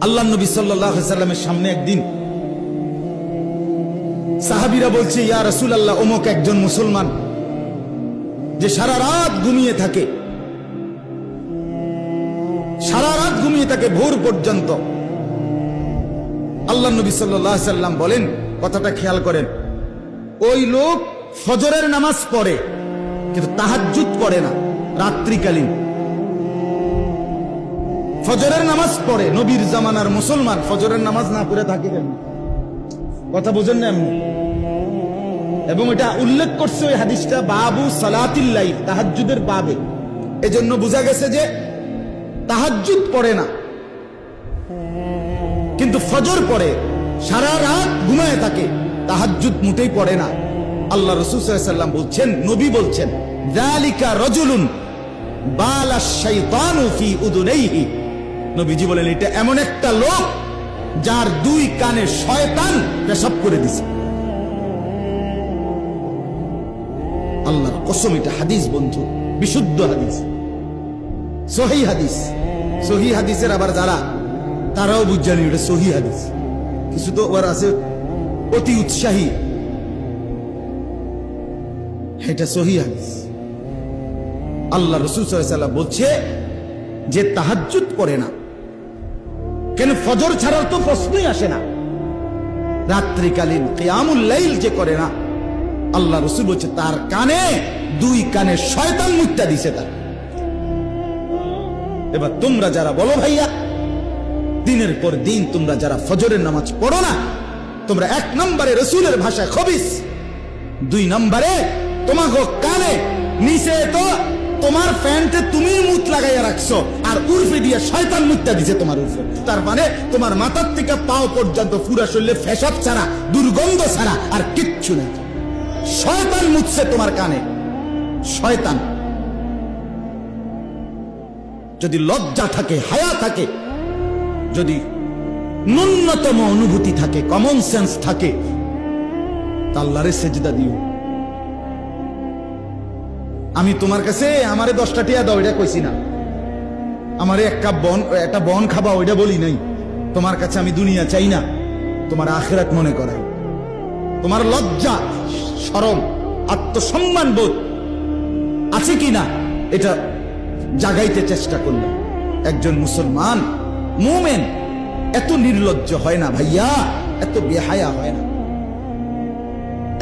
আল্লাহ নবী সাল্লাল্লাহু আলাইহি সাল্লামের সামনে একদিন সাহাবীরা বলছে, ইয়া রাসূলুল্লাহ, অমুক একজন মুসলমান যে সারা রাত ঘুমিয়ে থাকে, সারা রাত ঘুমিয়ে থাকে ভোর পর্যন্ত। আল্লাহ নবী সাল্লাল্লাহু আলাইহি সাল্লাম বলেন, কথাটা খেয়াল করেন, ওই লোক ফজরের নামাজ পড়ে কিন্তু তাহাজ্জুদ পড়ে না। রাত্রিকালীন ফজরের নামাজ পড়ে, নবীর জামানার মুসলমান ফজরের নামাজ না পড়ে থাকে কেন? কথা বুঝেন না এমনি? এবং এটা উল্লেখ করছে ওই হাদিসটা বাবু সালাতিল লাইল, তাহাজ্জুদের বাবে। এজন্য বোঝা গেছে যে তাহাজ্জুদ পড়ে না কিন্তু ফজর পড়ে, সারা রাত ঘুমায় থাকে, তাহাজ্জুদ মোটেই পড়ে না। আল্লাহ রাসূল সাল্লাল্লাহু আলাইহি ওয়াসাল্লাম বলছেন, নবী বলছেন, যালিকা রাজুলুন বালাশ শাইতানু ফি উযুনাইহি। নবীজি বলেন, এটা এমন একটা লোক যার দুই কানে শয়তান পেশাব করে দিছে। আল্লাহর কসম, এটা হাদিস বন্ধু, বিশুদ্ধ হাদিস, সহিহ হাদিস। সহিহ হাদিসের আবার যারা, তারাও বুঝজানি এটা সহিহ হাদিস। কিছু তো ওর আছে অতি উৎসাহী, এটা সহিহ হাদিস। আল্লাহ রাসূল সাল্লাল্লাহু আলাইহি ওয়াসাল্লাম বলছে যে তাহাজ্জুদ করে না, কেন ফজর ছাড়ার তো প্রশ্নই আসে না, রাত্রিকালীন কিয়ামুল লাইল যে করে না, আল্লাহ রাসূল বলছে তার কানে, দুই কানে শয়তান মুত্তা দিছে তার। এবার তোমরা যারা বলো ভাইয়া দিনের পর দিন তোমরা যারা ফজরের নামাজ পড়ো না, তোমরা এক নম্বরে রাসূলের ভাষায় খবিস, দুই নম্বরে তোমাকে কানে নিচে তো তোমার প্যান্টে তুমি মুত লাগাইয়া রাখছো, আর উর্ফে দিয়ে শয়তান মুত্তা দিছে তোমার উর্ফে। তার মানে তোমার মাথার থেকে পাও পর্যন্ত পুরা শরীরে ফেসাব ছাড়া, দুর্গন্ধ ছাড়া আর কিচ্ছু নেই। শয়তান মুতছে তোমার কানে, শয়তান। যদি লজ্জা থাকে, হায়া থাকে, যদি ন্যূনতম অনুভূতি থাকে, কমন সেন্স থাকে, তা আল্লাহরে সেজদা দিও। আমি তোমার কাছে আমারে 10টা টিয়া দাও এটা কইছি না, আমারে এক কাপ বন, একটা বন খাবা ওইটা বলি নাই। তোমার কাছে আমি দুনিয়া চাই না, তোমার আখিরাত মনে করাই। তোমার লজ্জা, শরম, আত্মসম্মান বোধ আছে কিনা এটা জাগাইতে চেষ্টা করলে একজন মুসলমান মুমিন এত নির্লজ্জ হয় না ভাইয়া, এত বেহায়া হয় না,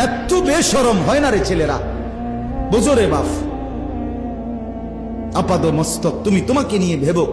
এত বেশরম হয় না রে ছেলেরা। বোঝো রে বাপ, আপাদ মস্তক তুমি তোমাকে নিয়ে ভেবো।